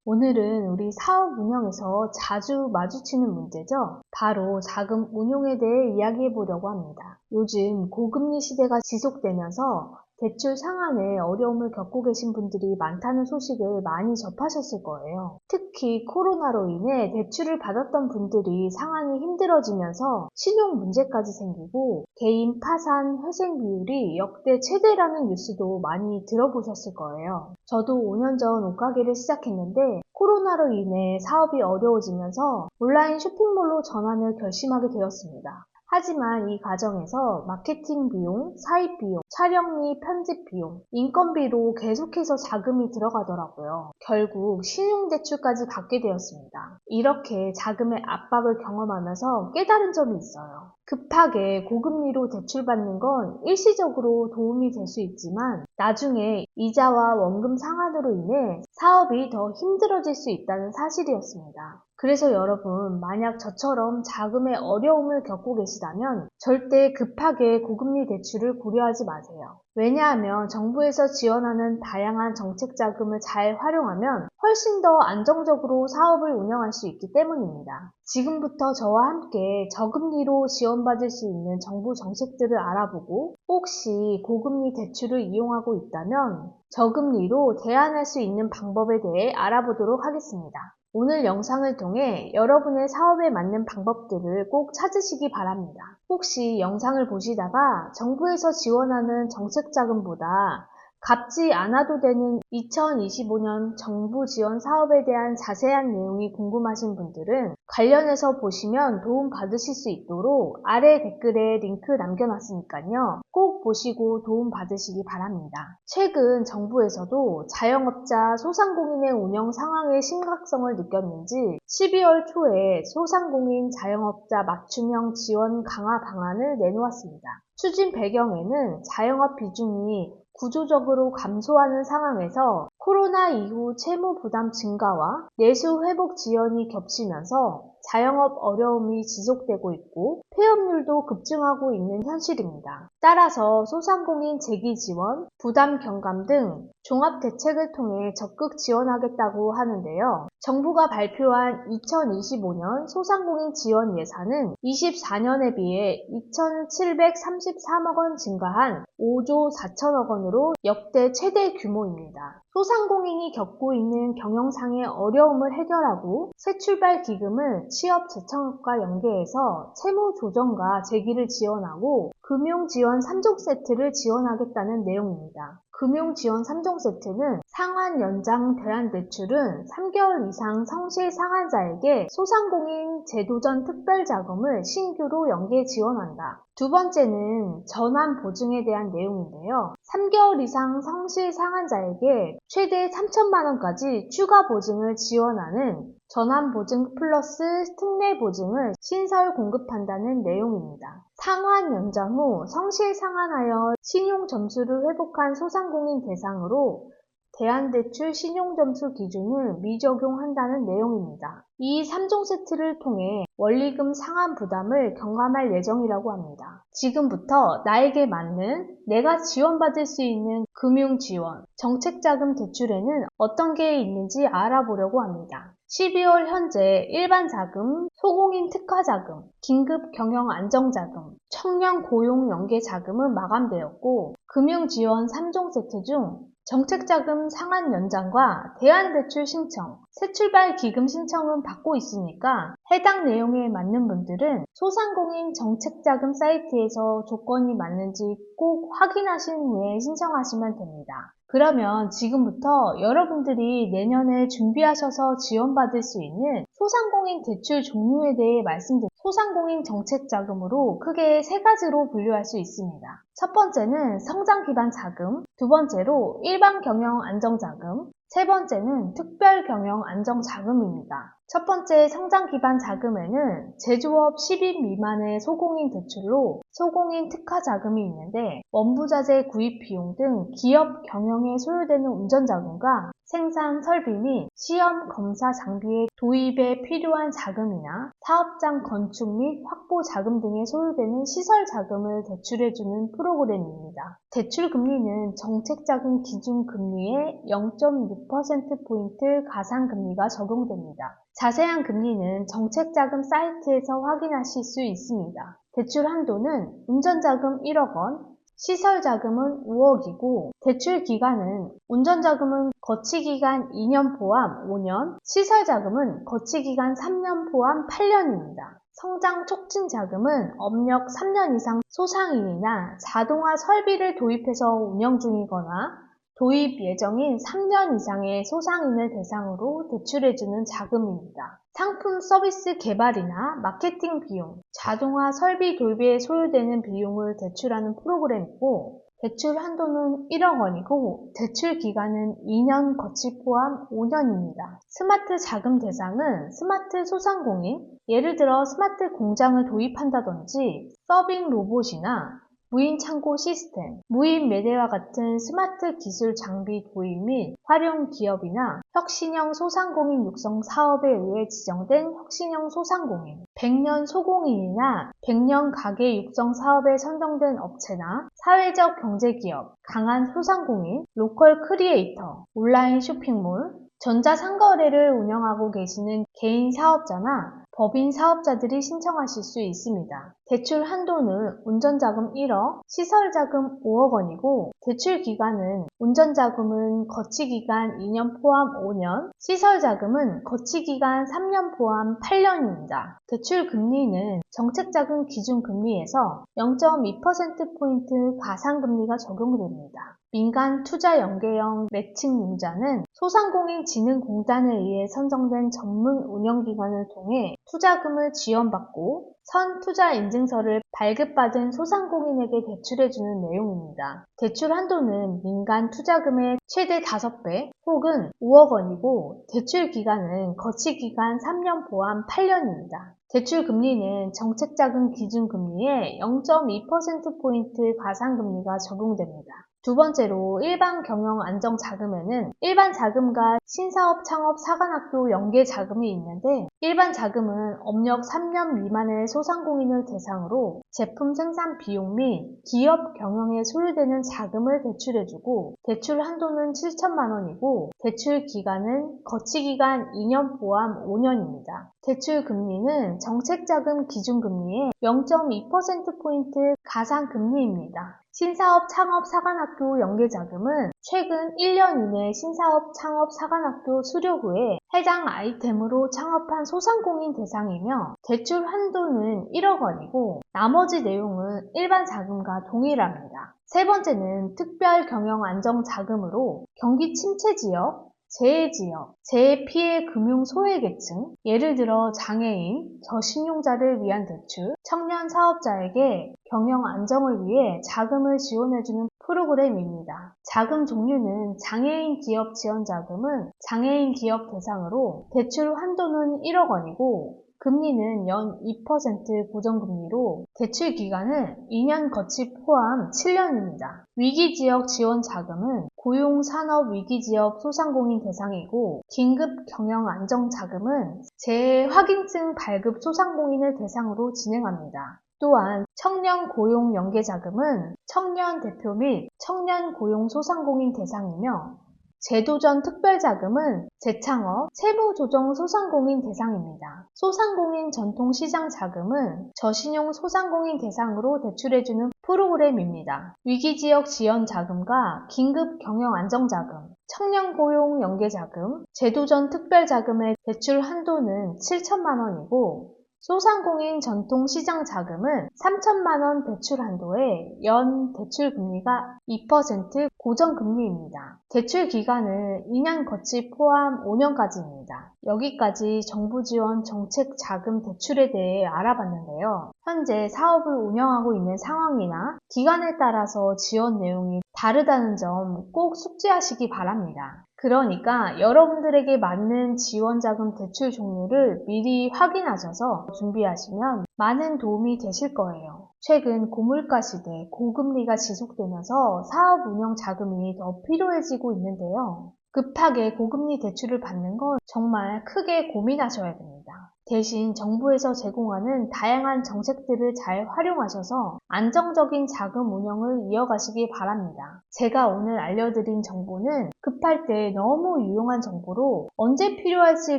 오늘은 우리 사업 운영에서 자주 마주치는 문제죠. 바로 자금 운용에 대해 이야기해 보려고 합니다. 요즘 고금리 시대가 지속되면서 대출 상환에 어려움을 겪고 계신 분들이 많다는 소식을 많이 접하셨을 거예요. 특히 코로나로 인해 대출을 받았던 분들이 상환이 힘들어지면서 신용 문제까지 생기고 개인 파산, 회생 비율이 역대 최대라는 뉴스도 많이 들어보셨을 거예요. 저도 5년 전 옷가게를 시작했는데 코로나로 인해 사업이 어려워지면서 온라인 쇼핑몰로 전환을 결심하게 되었습니다. 하지만 이 과정에서 마케팅 비용, 사입 비용, 촬영 및 편집 비용, 인건비로 계속해서 자금이 들어가더라고요. 결국 신용대출까지 받게 되었습니다. 이렇게 자금의 압박을 경험하면서 깨달은 점이 있어요. 급하게 고금리로 대출받는 건 일시적으로 도움이 될 수 있지만 나중에 이자와 원금 상환으로 인해 사업이 더 힘들어질 수 있다는 사실이었습니다. 그래서 여러분, 만약 저처럼 자금의 어려움을 겪고 계시다면 절대 급하게 고금리 대출을 고려하지 마세요. 왜냐하면 정부에서 지원하는 다양한 정책 자금을 잘 활용하면 훨씬 더 안정적으로 사업을 운영할 수 있기 때문입니다. 지금부터 저와 함께 저금리로 지원받을 수 있는 정부 정책들을 알아보고 혹시 고금리 대출을 이용하고 있다면 저금리로 대안할 수 있는 방법에 대해 알아보도록 하겠습니다. 오늘 영상을 통해 여러분의 사업에 맞는 방법들을 꼭 찾으시기 바랍니다. 혹시 영상을 보시다가 정부에서 지원하는 정책 자금보다 갚지 않아도 되는 2025년 정부 지원 사업에 대한 자세한 내용이 궁금하신 분들은 관련해서 보시면 도움 받으실 수 있도록 아래 댓글에 링크 남겨놨으니까요. 꼭 보시고 도움 받으시기 바랍니다. 최근 정부에서도 자영업자, 소상공인의 운영 상황의 심각성을 느꼈는지 12월 초에 소상공인 자영업자 맞춤형 지원 강화 방안을 내놓았습니다. 추진 배경에는 자영업 비중이 구조적으로 감소하는 상황에서 코로나 이후 채무 부담 증가와 내수 회복 지연이 겹치면서 자영업 어려움이 지속되고 있고 폐업률도 급증하고 있는 현실입니다. 따라서 소상공인 재기 지원, 부담 경감 등 종합 대책을 통해 적극 지원하겠다고 하는데요. 정부가 발표한 2025년 소상공인 지원 예산은 24년에 비해 2,733억 원 증가한 5조 4천억 원으로 역대 최대 규모입니다. 소상공인이 겪고 있는 경영상의 어려움을 해결하고 새 출발 기금을 취업 재창업과 연계해서 채무 조정과 재기를 지원하고 금융 지원 3종 세트를 지원하겠다는 내용입니다. 금융 지원 3종 세트는 상환 연장 대안대출은 3개월 이상 성실 상환자에게 소상공인 제도전 특별자금을 신규로 연계 지원한다. 두 번째는 전환 보증에 대한 내용인데요. 3개월 이상 성실 상환자에게 최대 3천만 원까지 추가 보증을 지원하는 전환보증 플러스 특례 보증을 신설 공급한다는 내용입니다. 상환 연장 후 성실 상환하여 신용 점수를 회복한 소상공인 대상으로 대안대출 신용점수 기준을 미적용한다는 내용입니다. 이 3종 세트를 통해 원리금 상환 부담을 경감할 예정이라고 합니다. 지금부터 나에게 맞는 내가 지원받을 수 있는 금융지원, 정책자금 대출에는 어떤 게 있는지 알아보려고 합니다. 12월 현재 일반자금, 소공인 특화자금, 긴급경영안정자금, 청년고용연계자금은 마감되었고 금융지원 3종 세트 중 정책자금 상환 연장과 대안대출 신청, 새출발 기금 신청은 받고 있으니까 해당 내용에 맞는 분들은 소상공인 정책자금 사이트에서 조건이 맞는지 꼭 확인하신 후에 신청하시면 됩니다. 그러면 지금부터 여러분들이 내년에 준비하셔서 지원받을 수 있는 소상공인 대출 종류에 대해 말씀드립니다. 소상공인 정책자금으로 크게 세 가지로 분류할 수 있습니다. 첫 번째는 성장 기반 자금, 두 번째로 일반 경영 안정자금, 세 번째는 특별 경영 안정자금입니다. 첫 번째 성장 기반 자금에는 제조업 10인 미만의 소공인 대출로 소공인 특화 자금이 있는데 원부자재 구입 비용 등 기업 경영에 소요되는 운전자금과 생산 설비 및 시험 검사 장비의 도입에 필요한 자금이나 사업장 건축 및 확보 자금 등에 소요되는 시설 자금을 대출해주는 프로그램입니다. 대출 금리는 정책자금 기준금리의 0.6%포인트 가상금리가 적용됩니다. 자세한 금리는 정책자금 사이트에서 확인하실 수 있습니다. 대출 한도는 운전자금 1억 원, 시설자금은 5억이고 대출기간은 운전자금은 거치기간 2년 포함 5년, 시설자금은 거치기간 3년 포함 8년입니다. 성장 촉진 자금은 업력 3년 이상 소상인이나 자동화 설비를 도입해서 운영 중이거나 도입 예정인 3년 이상의 소상인을 대상으로 대출해주는 자금입니다. 상품 서비스 개발이나 마케팅 비용, 자동화 설비 도입에 소요되는 비용을 대출하는 프로그램이고 대출 한도는 1억 원이고 대출 기간은 2년 거치 포함 5년입니다. 스마트 자금 대상은 스마트 소상공인, 예를 들어 스마트 공장을 도입한다든지 서빙 로봇이나 무인 창고 시스템, 무인 매대와 같은 스마트 기술 장비 도입 및 활용 기업이나 혁신형 소상공인 육성 사업에 의해 지정된 혁신형 소상공인, 100년 소공인이나 100년 가게 육성 사업에 선정된 업체나 사회적 경제기업, 강한 소상공인, 로컬 크리에이터, 온라인 쇼핑몰, 전자상거래를 운영하고 계시는 개인 사업자나 법인 사업자들이 신청하실 수 있습니다. 대출 한도는 운전자금 1억, 시설자금 5억 원이고 대출 기간은 운전자금은 거치기간 2년 포함 5년, 시설자금은 거치기간 3년 포함 8년입니다. 대출 금리는 정책자금 기준금리에서 0.2%포인트 가상금리가 적용됩니다. 민간 투자 연계형 매칭 융자는 소상공인 진흥공단에 의해 선정된 전문 운영기관을 통해 투자금을 지원받고 선투자인증서를 발급받은 소상공인에게 대출해주는 내용입니다. 대출 한도는 민간 투자금의 최대 5배 혹은 5억 원이고 대출 기간은 거치기간 3년 포함 8년입니다. 대출 금리는 정책자금 기준금리의 0.2%포인트 가상금리가 적용됩니다. 두 번째로 일반 경영 안정 자금에는 일반 자금과 신사업 창업 사관학교 연계 자금이 있는데 일반 자금은 업력 3년 미만의 소상공인을 대상으로 제품 생산 비용 및 기업 경영에 소요되는 자금을 대출해주고 대출 한도는 7천만 원이고 대출 기간은 거치기간 2년 포함 5년입니다. 대출 금리는 정책자금 기준금리의 0.2%포인트 가상금리입니다. 신사업 창업 사관학교 연계자금은 최근 1년 이내 신사업 창업 사관학교 수료 후에 해당 아이템으로 창업한 소상공인 대상이며 대출 한도는 1억 원이고 나머지 내용은 일반 자금과 동일합니다. 세 번째는 특별 경영 안정 자금으로 경기 침체 지역, 재해 지역, 재해 피해 금융 소외계층, 예를 들어 장애인, 저신용자를 위한 대출, 청년 사업자에게 경영 안정을 위해 자금을 지원해주는 프로그램입니다. 자금 종류는 장애인 기업 지원 자금은 장애인 기업 대상으로 대출 한도는 1억 원이고 금리는 연 2% 고정금리로 대출 기간은 2년 거치 포함 7년입니다. 위기지역 지원 자금은 고용산업 위기지역 소상공인 대상이고 긴급 경영 안정 자금은 재해 확인증 발급 소상공인을 대상으로 진행합니다. 또한 청년 고용 연계 자금은 청년 대표 및 청년 고용 소상공인 대상이며 재도전 특별자금은 재창업, 세무조정 소상공인 대상입니다. 소상공인 전통시장 자금은 저신용 소상공인 대상으로 대출해주는 프로그램입니다. 위기지역 지원 자금과 긴급 경영 안정 자금, 청년 고용 연계 자금, 재도전 특별자금의 대출 한도는 7천만 원이고 소상공인 전통시장 자금은 3천만 원 대출 한도에 연 대출 금리가 2% 고정금리입니다. 대출 기간은 2년 거치 포함 5년까지입니다. 여기까지 정부 지원 정책 자금 대출에 대해 알아봤는데요. 현재 사업을 운영하고 있는 상황이나 기간에 따라서 지원 내용이 다르다는 점 꼭 숙지하시기 바랍니다. 그러니까 여러분들에게 맞는 지원자금 대출 종류를 미리 확인하셔서 준비하시면 많은 도움이 되실 거예요. 최근 고물가 시대 고금리가 지속되면서 사업 운영 자금이 더 필요해지고 있는데요. 급하게 고금리 대출을 받는 건 정말 크게 고민하셔야 됩니다. 대신 정부에서 제공하는 다양한 정책들을 잘 활용하셔서 안정적인 자금 운영을 이어가시기 바랍니다. 제가 오늘 알려드린 정보는 급할 때 너무 유용한 정보로 언제 필요할지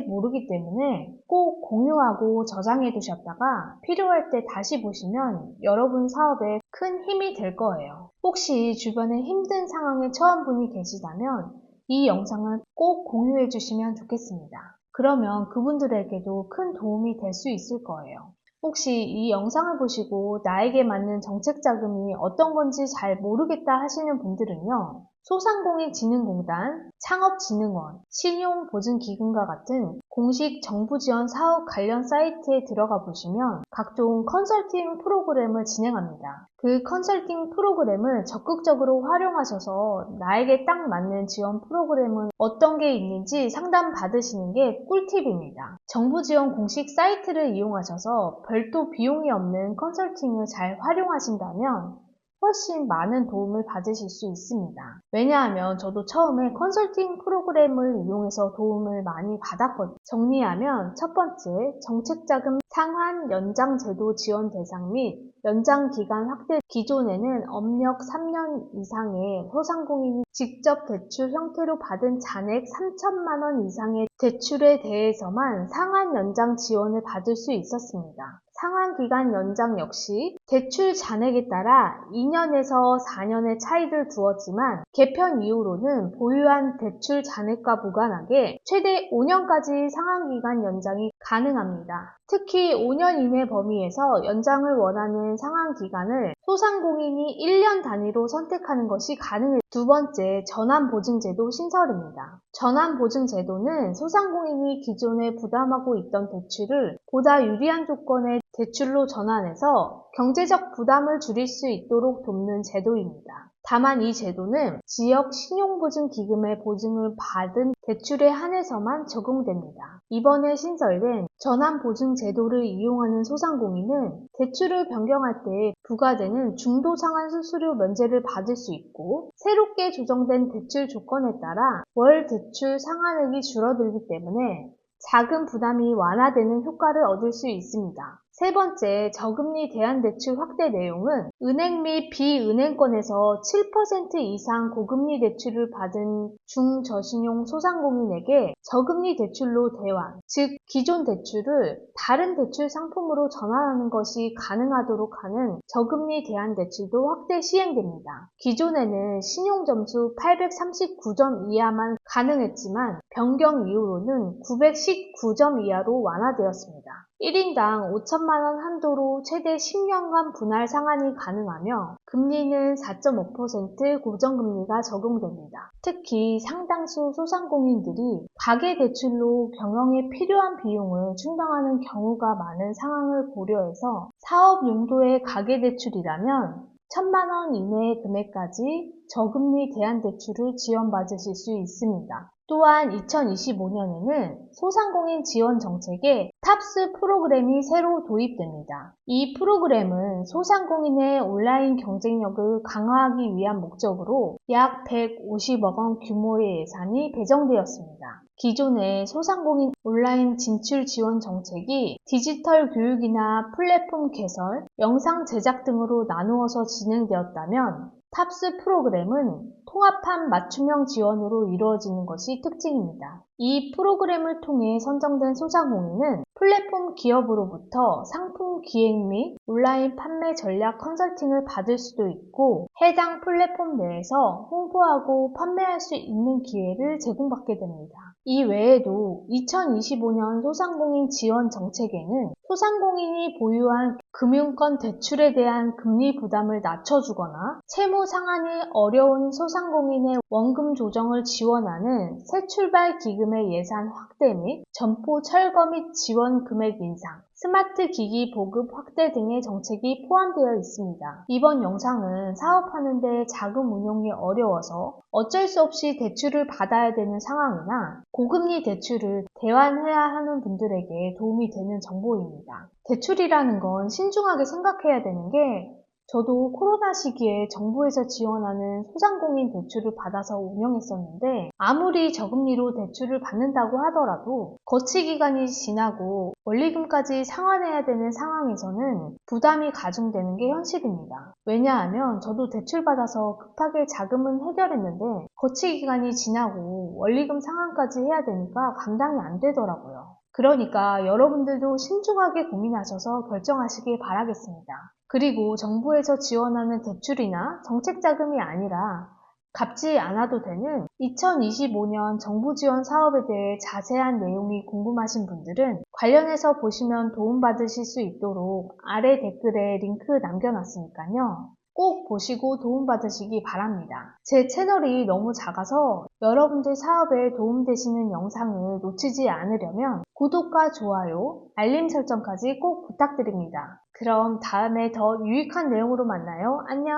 모르기 때문에 꼭 공유하고 저장해 두셨다가 필요할 때 다시 보시면 여러분 사업에 큰 힘이 될 거예요. 혹시 주변에 힘든 상황에 처한 분이 계시다면 이 영상을 꼭 공유해 주시면 좋겠습니다. 그러면 그분들에게도 큰 도움이 될 수 있을 거예요. 혹시 이 영상을 보시고 나에게 맞는 정책 자금이 어떤 건지 잘 모르겠다 하시는 분들은요. 소상공인진흥공단, 창업진흥원, 신용보증기금과 같은 공식 정부 지원 사업 관련 사이트에 들어가 보시면 각종 컨설팅 프로그램을 진행합니다. 그 컨설팅 프로그램을 적극적으로 활용하셔서 나에게 딱 맞는 지원 프로그램은 어떤 게 있는지 상담 받으시는 게 꿀팁입니다. 정부 지원 공식 사이트를 이용하셔서 별도 비용이 없는 컨설팅을 잘 활용하신다면 훨씬 많은 도움을 받으실 수 있습니다. 왜냐하면 저도 처음에 컨설팅 프로그램을 이용해서 도움을 많이 받았거든요. 정리하면 첫 번째, 정책자금 상환 연장 제도 지원 대상 및 연장 기간 확대. 기존에는 업력 3년 이상의 소상공인이 직접 대출 형태로 받은 잔액 3천만 원 이상의 대출에 대해서만 상환 연장 지원을 받을 수 있었습니다. 상환기간 연장 역시 대출 잔액에 따라 2년에서 4년의 차이를 두었지만 개편 이후로는 보유한 대출 잔액과 무관하게 최대 5년까지 상환기간 연장이 가능합니다. 특히 5년 이내 범위에서 연장을 원하는 상환기간을 소상공인이 1년 단위로 선택하는 것이 가능해요. 두 번째, 전환보증제도 신설입니다. 전환보증제도는 소상공인이 기존에 부담하고 있던 대출을 보다 유리한 조건의 대출로 전환해서 경제적 부담을 줄일 수 있도록 돕는 제도입니다. 다만 이 제도는 지역 신용보증기금의 보증을 받은 대출에 한해서만 적용됩니다. 이번에 신설된 전환보증제도를 이용하는 소상공인은 대출을 변경할 때 부과되는 중도상환 수수료 면제를 받을 수 있고 새롭게 조정된 대출 조건에 따라 월 대출 상환액이 줄어들기 때문에 자금 부담이 완화되는 효과를 얻을 수 있습니다. 세 번째, 저금리 대안대출 확대 내용은 은행 및 비은행권에서 7% 이상 고금리 대출을 받은 중저신용 소상공인에게 저금리 대출로 대환, 즉 기존 대출을 다른 대출 상품으로 전환하는 것이 가능하도록 하는 저금리 대안대출도 확대 시행됩니다. 기존에는 신용점수 839점 이하만 가능했지만 변경 이후로는 919점 이하로 완화되었습니다. 1인당 5천만 원 한도로 최대 10년간 분할 상환이 가능하며 금리는 4.5% 고정금리가 적용됩니다. 특히 상당수 소상공인들이 가계대출로 경영에 필요한 비용을 충당하는 경우가 많은 상황을 고려해서 사업 용도의 가계대출이라면 1,000만 원 이내의 금액까지 저금리 대안대출을 지원받으실 수 있습니다. 또한 2025년에는 소상공인 지원 정책에 탑스 프로그램이 새로 도입됩니다. 이 프로그램은 소상공인의 온라인 경쟁력을 강화하기 위한 목적으로 약 150억 원 규모의 예산이 배정되었습니다. 기존의 소상공인 온라인 진출 지원 정책이 디지털 교육이나 플랫폼 개설, 영상 제작 등으로 나누어서 진행되었다면 탑스 프로그램은 통합한 맞춤형 지원으로 이루어지는 것이 특징입니다. 이 프로그램을 통해 선정된 소상공인은 플랫폼 기업으로부터 상품 기획 및 온라인 판매 전략 컨설팅을 받을 수도 있고 해당 플랫폼 내에서 홍보하고 판매할 수 있는 기회를 제공받게 됩니다. 이 외에도 2025년 소상공인 지원 정책에는 소상공인이 보유한 금융권 대출에 대한 금리 부담을 낮춰주거나 채무 상환이 어려운 소상공인의 원금 조정을 지원하는 새출발 기금의 예산 확대 및 점포 철거 및 지원 금액 인상, 스마트 기기 보급 확대 등의 정책이 포함되어 있습니다. 이번 영상은 사업하는데 자금 운용이 어려워서 어쩔 수 없이 대출을 받아야 되는 상황이나 고금리 대출을 대환해야 하는 분들에게 도움이 되는 정보입니다. 대출이라는 건 신중하게 생각해야 되는 게 저도 코로나 시기에 정부에서 지원하는 소상공인 대출을 받아서 운영했었는데 아무리 저금리로 대출을 받는다고 하더라도 거치 기간이 지나고 원리금까지 상환해야 되는 상황에서는 부담이 가중되는 게 현실입니다. 왜냐하면 저도 대출 받아서 급하게 자금은 해결했는데 거치 기간이 지나고 원리금 상환까지 해야 되니까 감당이 안 되더라고요. 그러니까 여러분들도 신중하게 고민하셔서 결정하시길 바라겠습니다. 그리고 정부에서 지원하는 대출이나 정책 자금이 아니라 갚지 않아도 되는 2025년 정부 지원 사업에 대해 자세한 내용이 궁금하신 분들은 관련해서 보시면 도움받으실 수 있도록 아래 댓글에 링크 남겨놨으니까요. 꼭 보시고 도움받으시기 바랍니다. 제 채널이 너무 작아서 여러분들 사업에 도움되시는 영상을 놓치지 않으려면 구독과 좋아요, 알림 설정까지 꼭 부탁드립니다. 그럼 다음에 더 유익한 내용으로 만나요. 안녕!